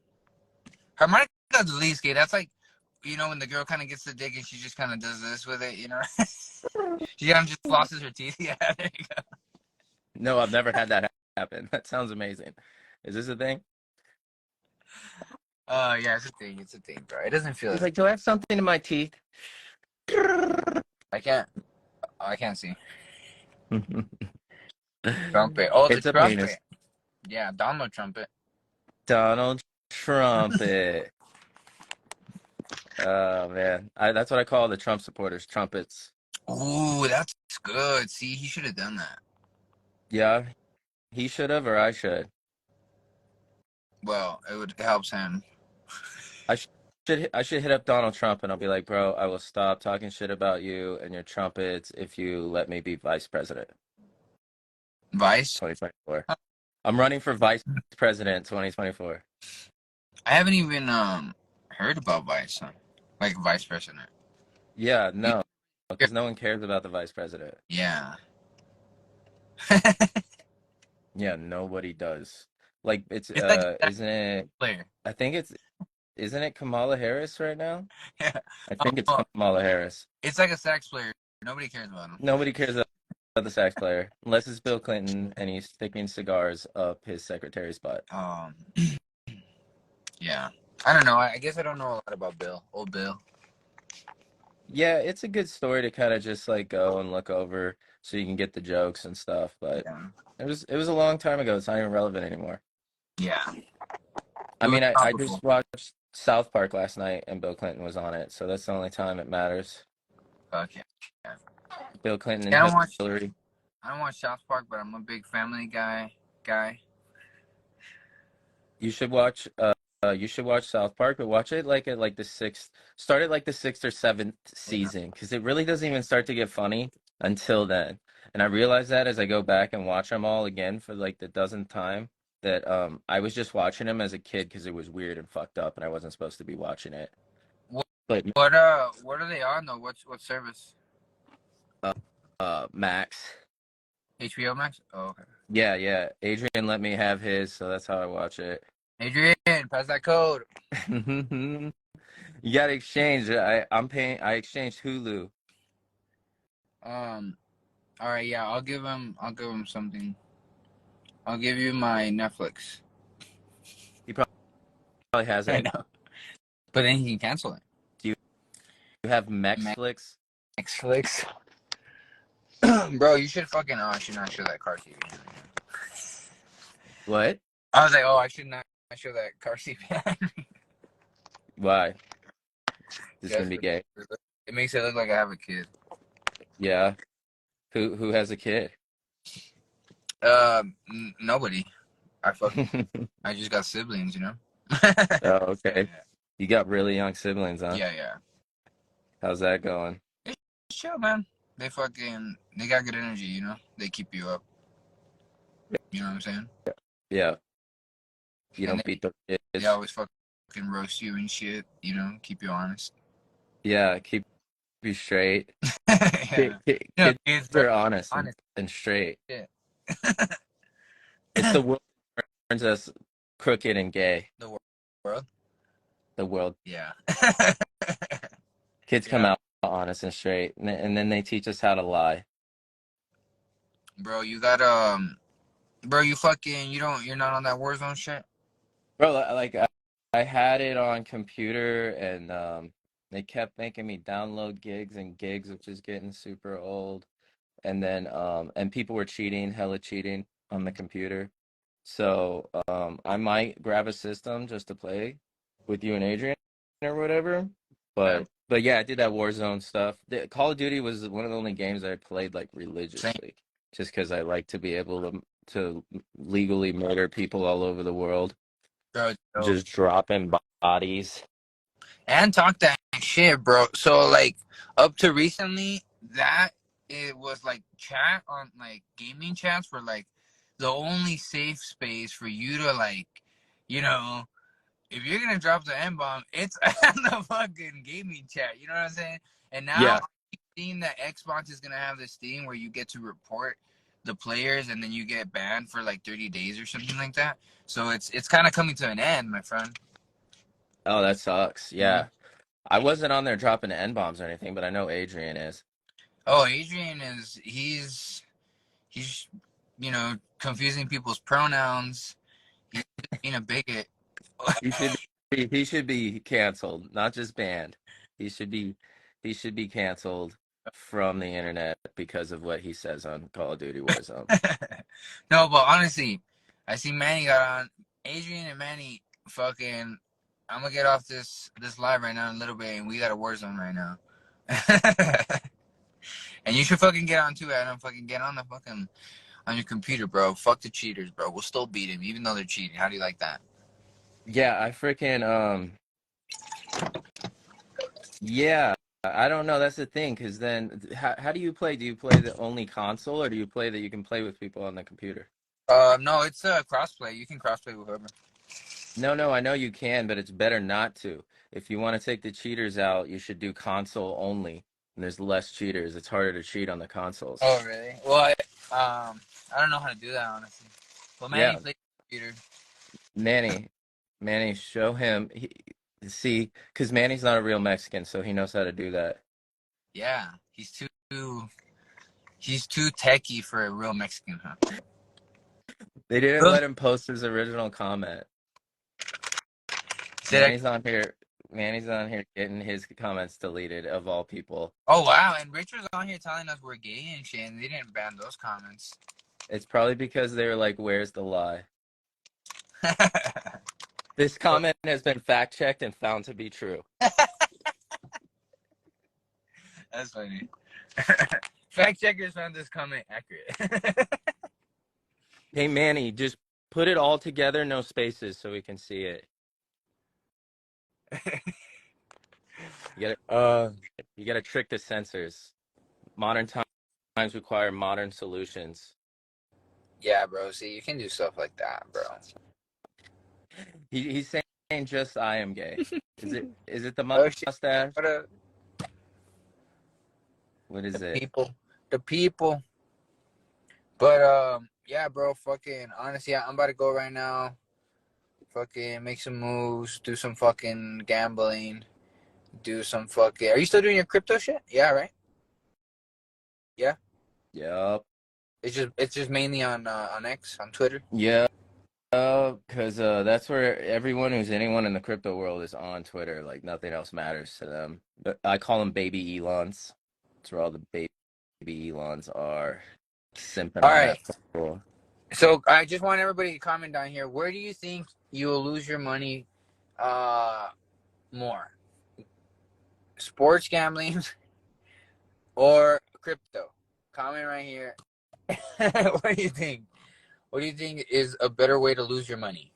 Harmonica is the least gay. That's like, when the girl kind of gets the dick and she just kind of does this with it, She kind of just flosses her teeth. Yeah, there you go. No, I've never had that happen. That sounds amazing. Is this a thing? Yeah, it's a thing. It's a thing, bro. It doesn't feel. He's like, do I have something in my teeth? I can't. I can't see. Trumpet. Oh, the It's a trumpet. penis. Yeah, Donald trumpet. Donald Trumpet. Oh man, that's what I call the Trump supporters, trumpets. Ooh, that's good. See, he should have done that. Yeah, he should have, or I should. Well, it helps him. I should hit up Donald Trump and I'll be like, bro, I will stop talking shit about you and your trumpets if you let me be vice president. Vice. 2024. I'm running for vice president 2024. I haven't even heard about Vice, like vice president. Yeah, no, because no one cares about the vice president. Yeah. Yeah, nobody does. Like it's It's like a isn't it? player. I think isn't it Kamala Harris right now? Yeah. I think it's Oh, Kamala Harris. it's like a sax player. Nobody cares about him. Nobody cares about the sax player unless it's Bill Clinton and he's sticking cigars up his secretary's butt. Yeah. I don't know. I guess I don't know a lot about Bill. Old Bill. Yeah, it's a good story to kind of just like go and look over so you can get the jokes and stuff, but Yeah. it was a long time ago. It's not even relevant anymore. Yeah. I It was mean, I topical. just watched South Park last night and Bill Clinton was on it, so that's the only time it matters. Okay. Yeah. Bill Clinton I and don't Hillary. watch South Park, but I'm a big Family Guy. You should watch South Park, but watch it like at like the start at like the sixth or seventh Yeah. season, because it really doesn't even start to get funny until then. And I realize that as I go back and watch them all again for like the dozenth time, that I was just watching them as a kid because it was weird and fucked up and I wasn't supposed to be watching it. What But what are they on though? What service? Max. HBO Max? Oh, okay. Yeah. Adrian let me have his, so that's how I watch it. Adrian, pass that code. You gotta exchange. I exchanged Hulu. All right, yeah, I'll give him something. I'll give you my Netflix. He probably has I it. know, but then he can cancel it. Do you have Mexflix? Netflix. Bro, you should fucking. Oh, I should not show that car TV. What? I was like, oh, I should not show that car TV. Why? This is Yes, gonna be gay. it makes it look like I have a kid. Yeah. Who has a kid? Nobody. I just got siblings, you know. Oh, okay. Yeah, You got really young siblings, huh? yeah. How's that going? It's chill, man. They got good energy, you know. They keep you up. You know what I'm saying? Yeah. You And don't beat the they kids. always fucking roast you and shit. You know, keep you honest. Yeah, keep you straight. Yeah. You know, Kids kids are are honest honest and straight. shit. It's the world that turns us crooked and gay. The world. The world. Yeah. Kids come Yeah. out honest and straight, and then they teach us how to lie. Bro, you got bro, you're not on that Warzone shit? Bro, like I had it on computer, and they kept making me download gigs and gigs, which is getting super old. And then and people were cheating, hella cheating on the computer. So I might grab a system just to play with you and Adrian or whatever. Yeah. But yeah, I did that Warzone stuff. Call of Duty was one of the only games I played like Same. religiously, just because I like to be able to legally murder people all over the world, Bro, just dropping bodies. and talk that shit, bro. So like up to recently, that it was like chat on like gaming chats were like the only safe space for you to like, you know, if you're gonna drop the N bomb, it's on the fucking gaming chat. You know what I'm saying? And now Yeah. I'm seeing that Xbox is gonna have this thing where you get to report the players and then you get banned for like 30 days or something like that. So it's kind of coming to an end, my friend. Oh, that sucks. Mm-hmm. Yeah. I wasn't on there dropping N bombs or anything, but I know Adrian is. Oh, Adrian he's confusing people's pronouns. He's being a bigot. He should be canceled, not just banned. He should be canceled from the internet because of what he says on Call of Duty Warzone. No, but honestly, I see Manny got on. Adrian and Manny fucking. I'm gonna get off this live right now in a little bit, and we got a Warzone right now. And you should fucking get on too, Adam. Fucking get on the fucking on your computer, bro. Fuck the cheaters, bro. We'll still beat him, even though they're cheating. How do you like that? Yeah, I freaking yeah, I don't know. That's the thing, because then how do you play? Do you play the only console, or do you play that you can play with people on the computer? No, it's a crossplay. You can crossplay with whoever. No, I know you can, but it's better not to. If you want to take the cheaters out, you should do console only. And there's less cheaters. It's harder to cheat on the consoles. Oh, really? Well, I don't know how to do that, honestly. But Manny Yeah, plays computer. Manny, show him. See, because Manny's not a real Mexican, so he knows how to do that. Yeah, he's too techie for a real Mexican, huh? They didn't let him post his original comment. Manny's on here. Manny's on here getting his comments deleted, of all people. Oh, wow. And Rich was on here telling us we're gay and shit, and they didn't ban those comments. It's probably because they were like, where's the lie? This comment has been fact-checked and found to be true. That's funny. Fact checkers found this comment accurate. Hey, Manny, just put it all together, no spaces, so we can see it. You gotta trick the censors. Modern times require modern solutions. Yeah, bro. See, you can do stuff like that, bro. He's saying just I am gay. Is it the Oh, shit. mustache? What What is the it? people. But yeah, bro. Fucking honestly, I'm about to go right now. Fucking make some moves, do some fucking gambling, do some fucking. Are you still doing your crypto shit? Yeah, right. Yeah. Yep. It's just mainly on X, on Twitter. Yeah. Because that's where everyone who's anyone in the crypto world is on Twitter. Like nothing else matters to them. But I call them baby Elons. That's where all the baby Elons are simping All on right. that fool. So I just want everybody to comment down here. Where do you think you will lose your money more? Sports gambling or crypto? Comment right here. What do you think? What do you think is a better way to lose your money?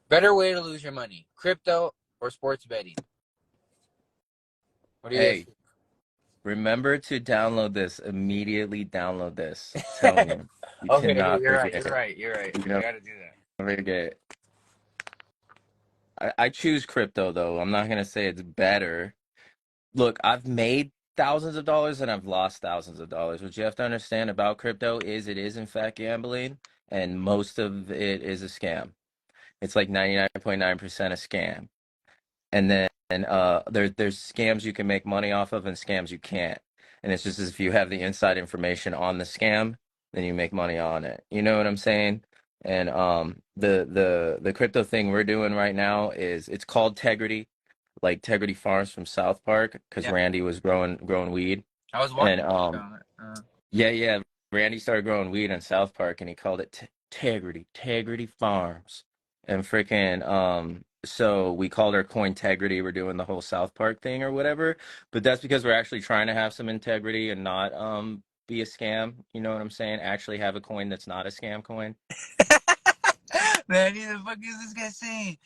Better way to lose your money: crypto or sports betting? What do you guys Hey, think? remember to download this. Immediately download this. Telling you. You Okay, cannot you're right. You're forget. right. You're right. You I cannot gotta do that. forget. I choose crypto though. I'm not gonna say it's better. Look, I've made thousands of dollars and I've lost thousands of dollars. What you have to understand about crypto is it is in fact gambling, and most of it is a scam. It's like 99.9% a scam. And then there's scams you can make money off of and scams you can't. And it's just as if you have the inside information on the scam, then you make money on it. You know what I'm saying? And the crypto thing we're doing right now is it's called Tegrity, like Tegrity Farms from South Park, because Yeah, Randy was growing weed. I was watching. And yeah, yeah. Randy started growing weed in South Park, and he called it Tegrity Farms, and freaking So we called our coin Tegrity. We're doing the whole South Park thing or whatever, but that's because we're actually trying to have some integrity and not be a scam. You know what I'm saying? Actually have a coin that's not a scam coin. Man, what the fuck is this guy saying?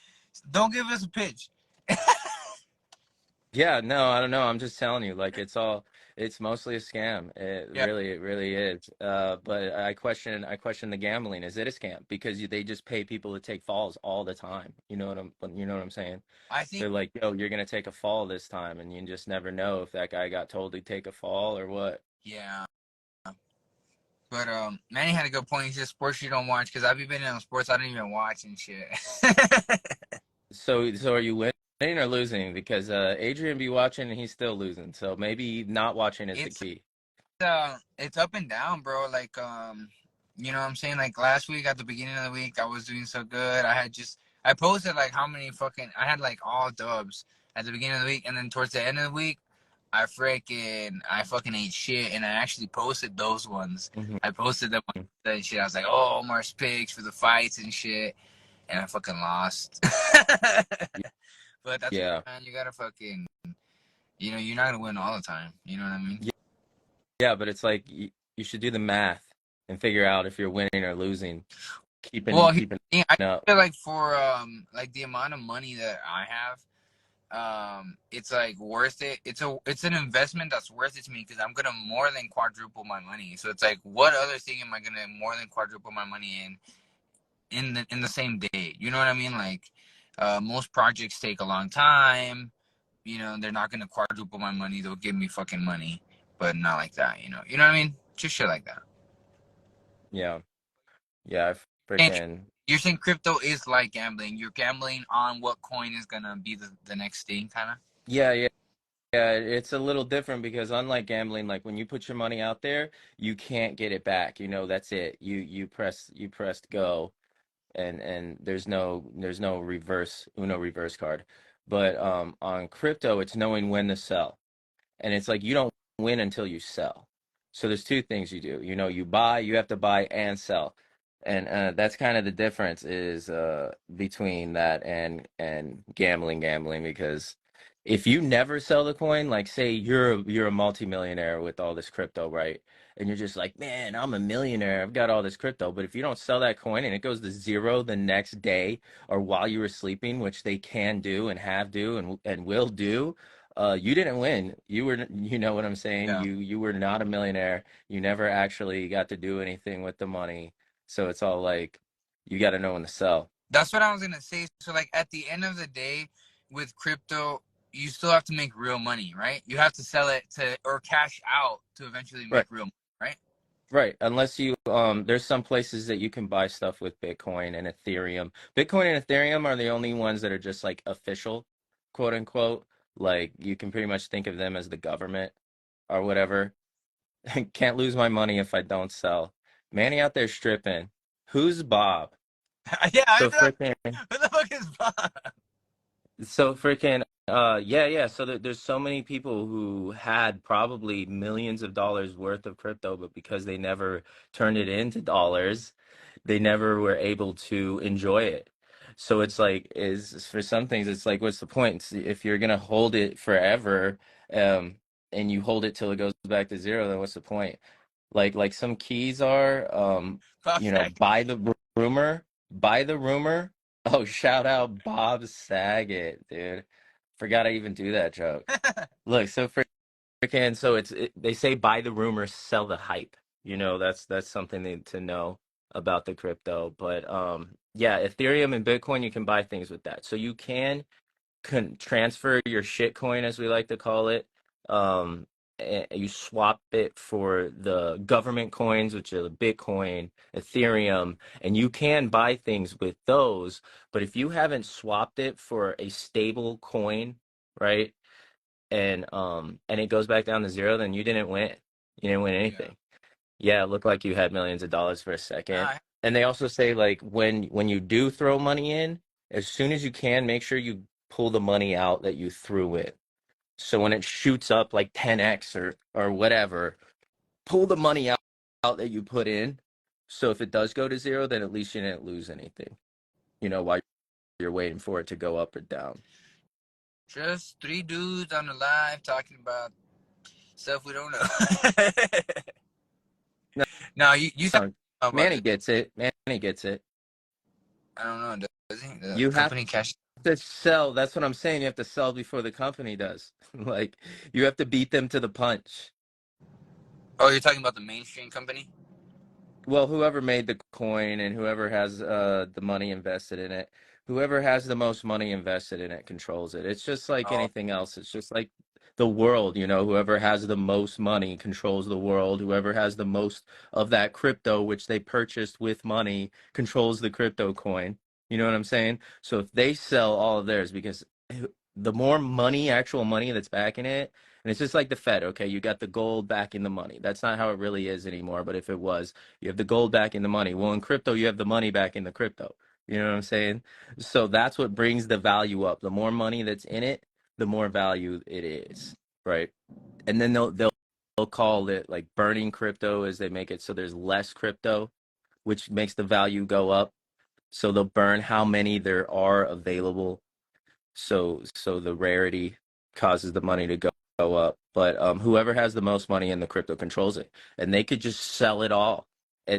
Don't give us a pitch. Yeah, no, I don't know. I'm just telling you, like it's mostly a scam. Yeah, It really is. But I question the gambling. Is it a scam? Because they just pay people to take falls all the time. You know what I'm saying? I think. They're like, yo, you're gonna take a fall this time, and you just never know if that guy got told to take a fall or what. Yeah, but Manny had a good point. He said sports you don't watch because I've been in sports I don't even watch and shit. So are you winning or losing? Because Adrian be watching and he's still losing. So maybe not watching is the it's key. it's up and down, bro. Like you know what I'm saying? Like last week at the beginning of the week, I was doing so good. I posted like how many fucking I had like all dubs at the beginning of the week, and then towards the end of the week, I fucking ate shit, and I actually posted those ones. Hmm. I posted them and shit. I was like, oh, Omar's picks for the fights and shit, and I fucking lost. But that's Yeah. man, you gotta fucking, you're not gonna win all the time. You know what I mean? Yeah, but it's like you should do the math and figure out if you're winning or losing. Well, Keeping I up. feel like for like the amount of money that I have, it's like worth it. It's an investment that's worth it to me because I'm gonna more than quadruple my money. So it's like, what other thing am I gonna more than quadruple my money in the same day? You know what I mean? Like, most projects take a long time. They're not gonna quadruple my money. They'll give me fucking money, but not like that. You know what I mean? Just shit like that. Yeah. Yeah, I And freaking you're saying crypto is like gambling. You're gambling on what coin is gonna be the next thing, kind of. yeah, yeah. Yeah, it's a little different because unlike gambling, like when you put your money out there, you can't get it back. That's it. You pressed go, and there's no reverse card. But on crypto, it's knowing when to sell. And it's like you don't win until you sell. So there's two things you do. You have to buy and sell. And that's kind of the difference is between that and gambling because if you never sell the coin, like say you're a multimillionaire with all this crypto, right? And you're just like, man, I'm a millionaire. I've got all this crypto. But if you don't sell that coin and it goes to zero the next day or while you were sleeping, which they can do and have do and will do, you didn't win. You know what I'm saying? Yeah. You were not a millionaire. You never actually got to do anything with the money. So it's all like you got to know when to sell. That's what I was gonna say. So like at the end of the day, with crypto, you still have to make real money, right? You have to sell it to or cash out to eventually Right. make real money, right? Right. Unless there's some places that you can buy stuff with Bitcoin and Ethereum. Bitcoin and Ethereum are the only ones that are just like official, quote unquote. Like you can pretty much think of them as the government or whatever. Can't lose my money if I don't sell. Manny out there stripping. Who's Bob? Yeah, So freaking who the fuck is Bob? So freaking yeah. So there's so many people who had probably millions of dollars worth of crypto, but because they never turned it into dollars, they never were able to enjoy it. So it's like is for some things it's like what's the point? If you're gonna hold it forever, and you hold it till it goes back to zero, then what's the point? Like some keys are Bob Saget. buy the rumor. Oh, shout out Bob Saget, dude. Forgot I even do that joke. Look, so freaking so they say buy the rumor, sell the hype. That's something to know about the crypto. But yeah, Ethereum and Bitcoin, you can buy things with that. So you can transfer your shit coin, as we like to call it. You swap it for the government coins, which are the Bitcoin, Ethereum, and you can buy things with those. But if you haven't swapped it for a stable coin, right, and it goes back down to zero, then you didn't win. You didn't win Yeah. anything. Yeah, it looked like you had millions of dollars for a second. Nah, And they also say like when you do throw money in, as soon as you can, make sure you pull the money out that you threw in. So when it shoots up like 10x or whatever, pull the money out that you put in. So if it does go to zero, then at least you didn't lose anything, while you're waiting for it to go up or down. just three dudes on the live talking about stuff we don't know. No, No, you talking about Manny it. gets it. Manny gets it. I don't know. Does he? The You have company cash. to sell. That's what I'm saying. You have to sell before the company does. Like you have to beat them to the punch. Oh, you're talking about the mainstream company? Well, whoever made the coin and whoever has the money invested in it, whoever has the most money invested in it controls it. It's just like Oh, anything else. It's just like the world, whoever has the most money controls the world. Whoever has the most of that crypto, which they purchased with money, controls the crypto coin. You know what I'm saying? So if they sell all of theirs, because the more money, actual money that's backing it, and it's just like the Fed, okay? You got the gold backing the money. That's not how it really is anymore, but if it was, you have the gold back in the money. Well, in crypto, you have the money back in the crypto. You know what I'm saying? So that's what brings the value up. The more money that's in it, the more value it is, right? And then they'll call it like burning crypto as they make it so there's less crypto, which makes the value go up. So they'll burn how many there are available, so the rarity causes the money to go up. But whoever has the most money in the crypto controls it, and they could just sell it all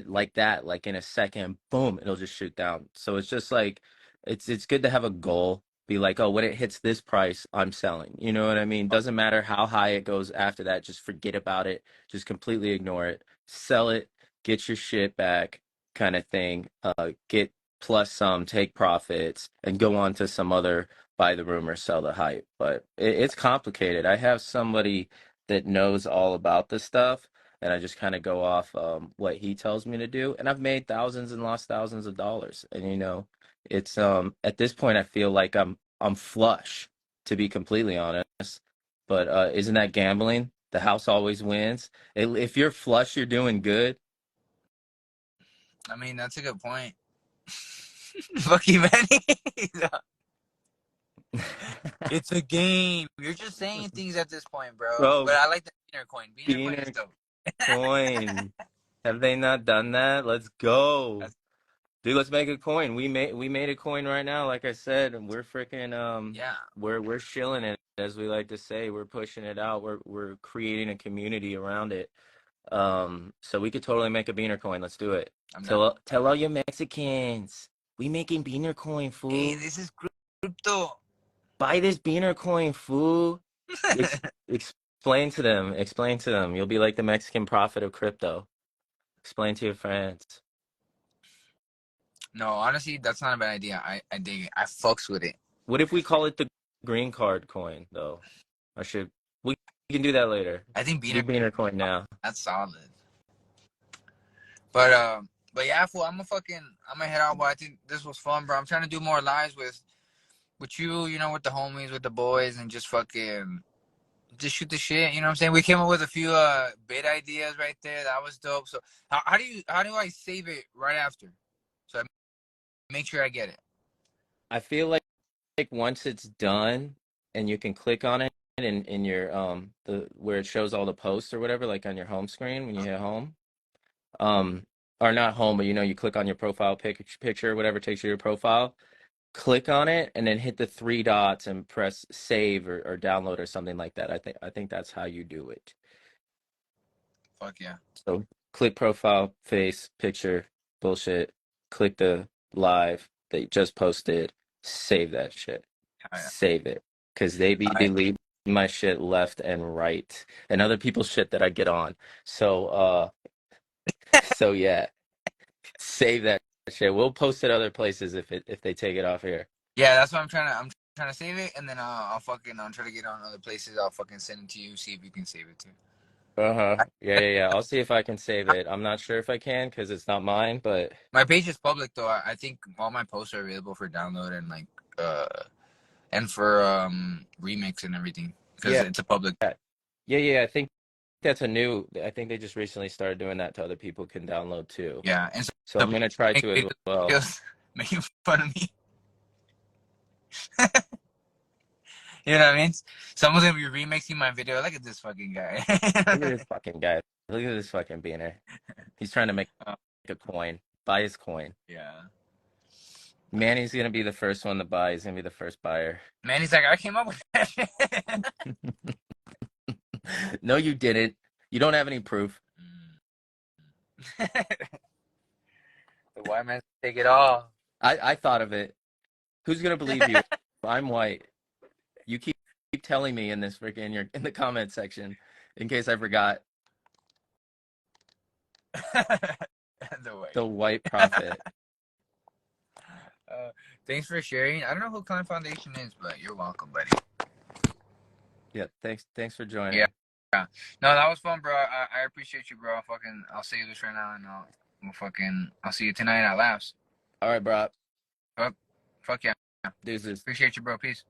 like that, like in a second, boom, it'll just shoot down. So it's just like it's good to have a goal. Be like, oh, when it hits this price, I'm selling. You know what I mean? Doesn't matter how high it goes after that. Just forget about it. Just completely ignore it. Sell it. Get your shit back, kind of thing. Get plus some, take profits, and go on to some other buy the rumor, sell the hype. But it's complicated. I have somebody that knows all about this stuff, and I just kind of go off what he tells me to do. And I've made thousands and lost thousands of dollars. And it's at this point I feel like I'm flush, to be completely honest. But isn't that gambling? The house always wins. If you're flush, you're doing good. I mean, that's a good point. Fuck you, Manny. It's a game. You're just saying things at this point, bro. But Bro, I like the Beaner coin. Beaner coin is Beaner dope. coin. Have they not done that? Let's go. That's, Dude, let's make a coin. We made a coin right now, like I said, and we're freaking yeah, we're shilling it, as we like to say. We're pushing it out. We're creating a community around it. So we could totally make a beaner coin. Let's do it. I'm done. Tell all your Mexicans. We making beaner coin, Hey, fool. this is crypto. Buy this beaner coin, fool. Explain to them. Explain to them. You'll be like the Mexican prophet of crypto. Explain to your friends. No, honestly, that's not a bad idea. I dig it. I fucks with it. What if we call it the green card coin, though? I should. We can do that later. I think Do Beaner, beaner coin now. that's solid. But yeah, fool, I'm gonna head out. But I think this was fun, bro. I'm trying to do more lives with you, with the homies, with the boys, and just fucking just shoot the shit. You know what I'm saying? We came up with a few bit ideas right there. That was dope. So how do I save it right after? So I make sure I get it. I feel like once it's done and you can click on it in your the where it shows all the posts or whatever, like on your home screen when you hit home. Um or not home, but you click on your profile picture or whatever takes you to your profile. Click on it and then hit the three dots and press save or download or something like that. I think that's how you do it. Fuck yeah. So click profile, face, picture, bullshit. Click the live that you just posted. Save that shit. Hell yeah. Save it. Because they be All right. deleting my shit left and right. And other people's shit that I get on. So yeah. Save that shit. We'll post it other places if they take it off here. Yeah, that's what I'm trying to save it, and then I'll fucking I'll try to get on other places. I'll fucking send it to you. See if you can save it too. Uh-huh. Yeah. I'll see if I can save it. I'm not sure if I can because it's not mine, but My page is public though. I think all my posts are available for download and like uh and for remix and everything because yeah. it's a public. Yeah. I think they just recently started doing that to other people can download too. Yeah, and So I'm gonna try to as well. videos making fun of me. You know what I mean? Someone's gonna be remixing my video. Look at this fucking guy. Look at this fucking guy. Look at this fucking beaner. He's trying to make a coin. Buy his coin. Yeah. Manny's gonna be the first one to buy. He's gonna be the first buyer. Man, he's like, I came up with that shit. No, you didn't. You don't have any proof. The white man take it all. I thought of it. Who's gonna believe you? I'm white. You keep telling me in this freaking in the comment section in case I forgot. The white prophet. Thanks for sharing. I don't know who Climb Foundation is, but you're welcome, buddy. Yeah, thanks for joining. Yeah. No, that was fun, bro. I appreciate you, bro. I'll say this right now, and I'll see you tonight at Laughs. All right, bro. Fuck yeah. Deuces. Appreciate you, bro. Peace.